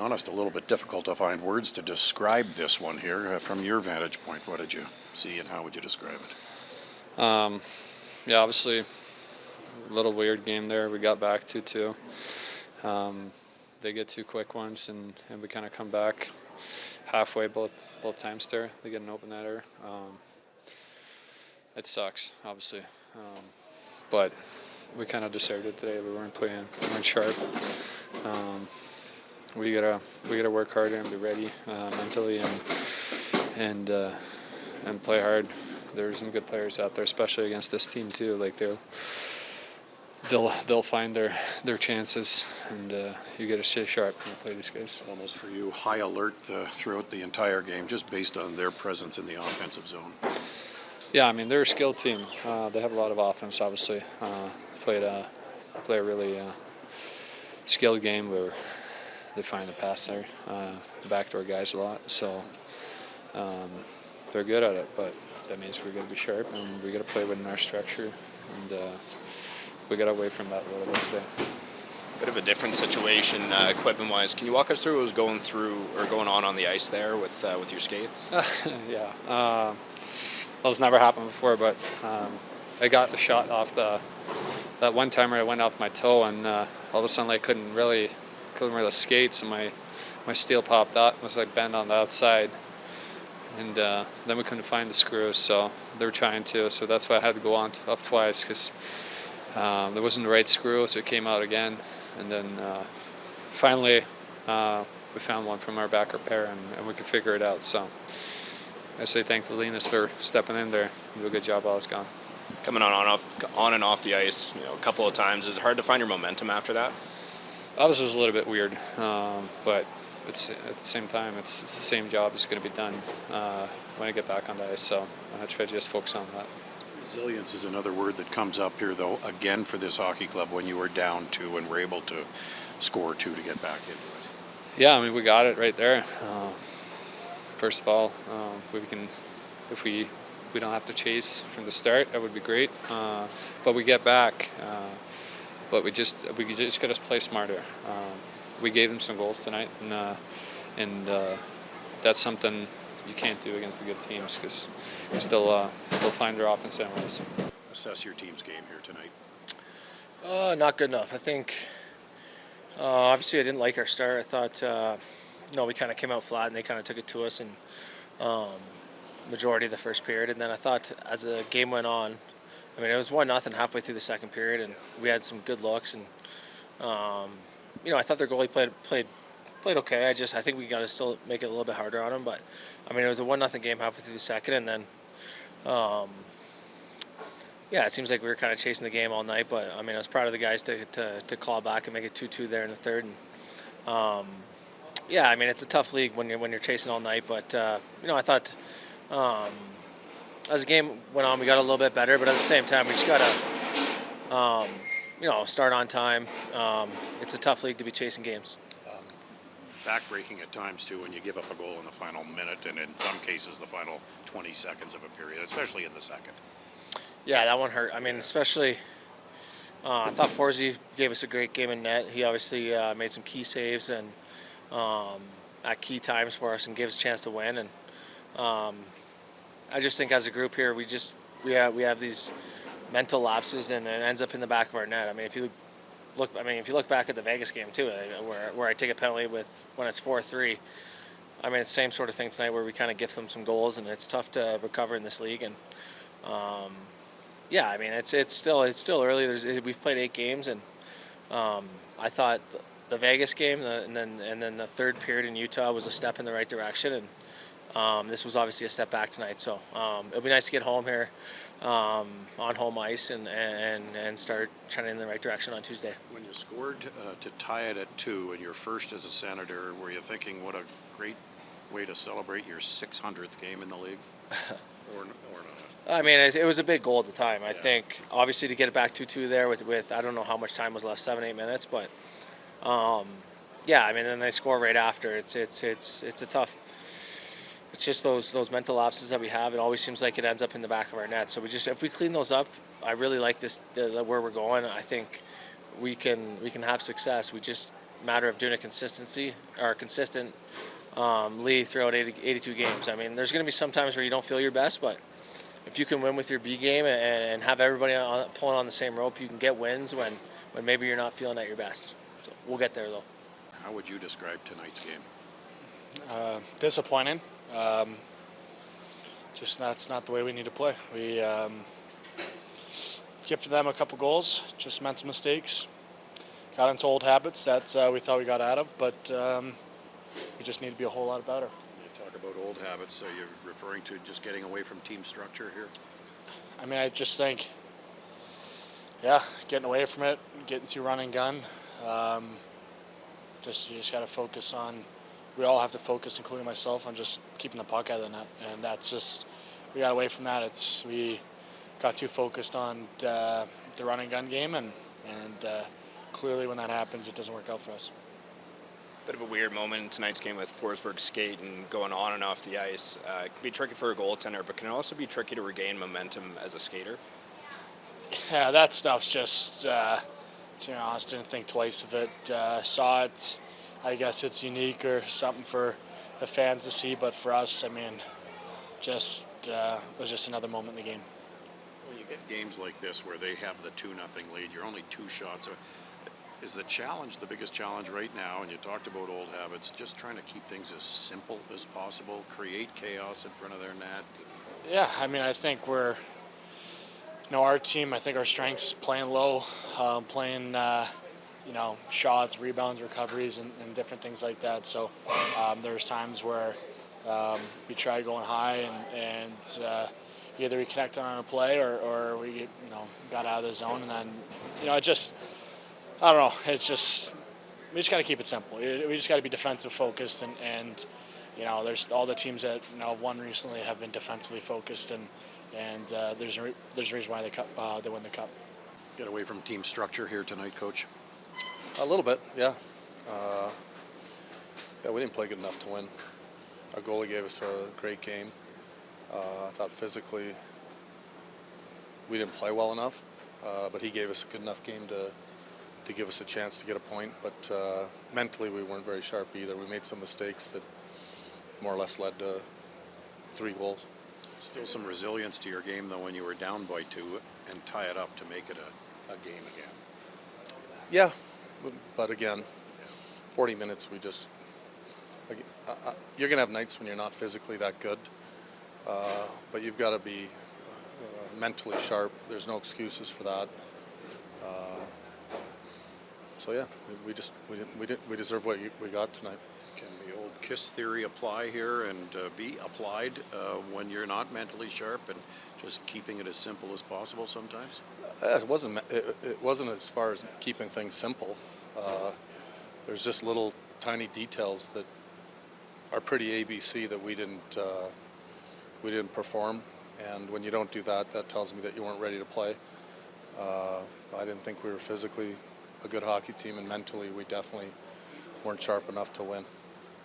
honest, a little bit difficult to find words to describe this one here. From your vantage point, what did you see and how would you describe it? Yeah, obviously, a little weird game there. We got back 2-2. They get two quick ones, and we kind of come back halfway both times there. They get an open netter. It sucks, obviously. But we kind of deserved it today. We weren't sharp. We gotta work harder and be ready mentally and play hard. There's some good players out there, especially against this team too. Like they'll find their chances, and you got to stay sharp when you play these guys. Almost for you, high alert throughout the entire game, just based on their presence in the offensive zone. Yeah, I mean they're a skilled team. They have a lot of offense, obviously. Play a really skilled game where they find the pass there, backdoor guys a lot. So they're good at it, but that means we got to be sharp and we got to play within our structure, and we got away from that a little bit today. Bit of a different situation equipment-wise. Can you walk us through what was going on the ice there with your skates? Yeah, well, it's never happened before, but I got the shot off that one timer. I went off my toe, and all of a sudden I couldn't really skate, so my steel popped out. It was like bent on the outside, and then we couldn't find the screws, so they were trying to. So that's why I had to go off twice, because there wasn't the right screw, so it came out again. And then finally we found one from our back repair, and we could figure it out. So I say thank to Linus for stepping in there and do a good job while it's gone. Coming on and off the ice, a couple of times. Is it hard to find your momentum after that? Obviously, it was a little bit weird, but it's at the same time, it's the same job that's going to be done when I get back on the ice. So I try to just focus on that. Resilience is another word that comes up here, though, again for this hockey club when you were down 2 and were able to score 2 to get back into it. Yeah, I mean, we got it right there. First of all, if we don't have to chase from the start, that would be great. But we get back. But we just got to play smarter. We gave them some goals tonight, and that's something you can't do against the good teams, because they'll find their offense anyways. Assess your team's game here tonight. Not good enough. I think obviously I didn't like our start. I thought we kind of came out flat and they kind of took it to us in majority of the first period. And then I thought as the game went on, I mean, it was 1-0 halfway through the second period, and we had some good looks. And I thought their goalie played okay. I think we got to still make it a little bit harder on them. But I mean, it was a 1-0 game halfway through the second, and then it seems like we were kind of chasing the game all night. But I mean, I was proud of the guys to claw back and make it 2-2 there in the third. And I mean, it's a tough league when you're chasing all night. But I thought. As the game went on, we got a little bit better, but at the same time, we just got to, start on time. It's a tough league to be chasing games. Backbreaking at times, too, when you give up a goal in the final minute, and in some cases the final 20 seconds of a period, especially in the second. Yeah, that one hurt. I mean, especially, I thought Forsberg gave us a great game in net. He obviously made some key saves and at key times for us and gave us a chance to win. And I just think as a group here, we have these mental lapses, and it ends up in the back of our net. I mean, if you look back at the Vegas game too, where I take a penalty when it's 4-3. I mean, it's the same sort of thing tonight where we kind of gift them some goals, and it's tough to recover in this league. And I mean, it's still early. We've played 8 games, and I thought the Vegas game and then the third period in Utah was a step in the right direction, and this was obviously a step back tonight. So it'll be nice to get home here on home ice and start trending in the right direction on Tuesday. When you scored to tie it at 2 and your first as a Senator, were you thinking what a great way to celebrate your 600th game in the league? or not? I mean, it was a big goal at the time. I think obviously to get it back 2-2 there with I don't know how much time was left, 7-8 minutes, but I mean, then they score right after. It's a tough. It's just those mental lapses that we have. It always seems like it ends up in the back of our net. So if we clean those up, I really like where we're going. I think we can have success. We matter of doing a consistently throughout 82 games. I mean, there's going to be some times where you don't feel your best, but if you can win with your B game and have everybody pulling on the same rope, you can get wins when maybe you're not feeling at your best. So we'll get there, though. How would you describe tonight's game? Disappointing. Just that's not the way we need to play. We gifted them a couple goals, just mental mistakes. Got into old habits that we thought we got out of, but we just need to be a whole lot better. You talk about old habits, so you're referring to just getting away from team structure here? I mean, I just think, getting away from it, getting to run and gun. You just got to focus on. We all have to focus, including myself, on just keeping the puck out of the net, and that's just we got away from that. We got too focused on the run and gun game, and clearly when that happens, it doesn't work out for us. Bit of a weird moment in tonight's game with Forsberg skating going on and off the ice. It can be tricky for a goaltender, but can it also be tricky to regain momentum as a skater? Yeah, that stuff's just, to be honest, didn't think twice of it. Saw it, I guess it's unique or something for the fans to see, but for us, I mean, it was just another moment in the game. When you get games like this where they have the 2-0 lead, you're only 2 shots. Is the challenge, the biggest challenge right now, and you talked about old habits, just trying to keep things as simple as possible, create chaos in front of their net? Yeah, I mean, I think our team, I think our strengths playing low, playing, shots, rebounds, recoveries, and different things like that. So there's times where we try going high and either we connected on a play or we, got out of the zone, and then, I don't know. It's just we just got to keep it simple. We just got to be defensive focused, and there's all the teams that have won recently have been defensively focused, and there's a reason why they win the cup. Get away from team structure here tonight, Coach? A little bit, yeah. We didn't play good enough to win. Our goalie gave us a great game. I thought physically we didn't play well enough, but he gave us a good enough game to give us a chance to get a point. But mentally we weren't very sharp either. We made some mistakes that more or less led to 3 goals. Still some resilience to your game, though, when you were down by 2 and tie it up to make it a game again. Yeah, but again, 40 minutes we just... you're going to have nights when you're not physically that good, but you've got to be mentally sharp. There's no excuses for that. We deserve what we got tonight. Can the old KISS theory apply here and be applied when you're not mentally sharp and just keeping it as simple as possible sometimes? It wasn't as far as keeping things simple. There's just little tiny details that are pretty ABC that we didn't perform, and when you don't do that, that tells me that you weren't ready to play. I didn't think we were physically a good hockey team, and mentally we definitely weren't sharp enough to win.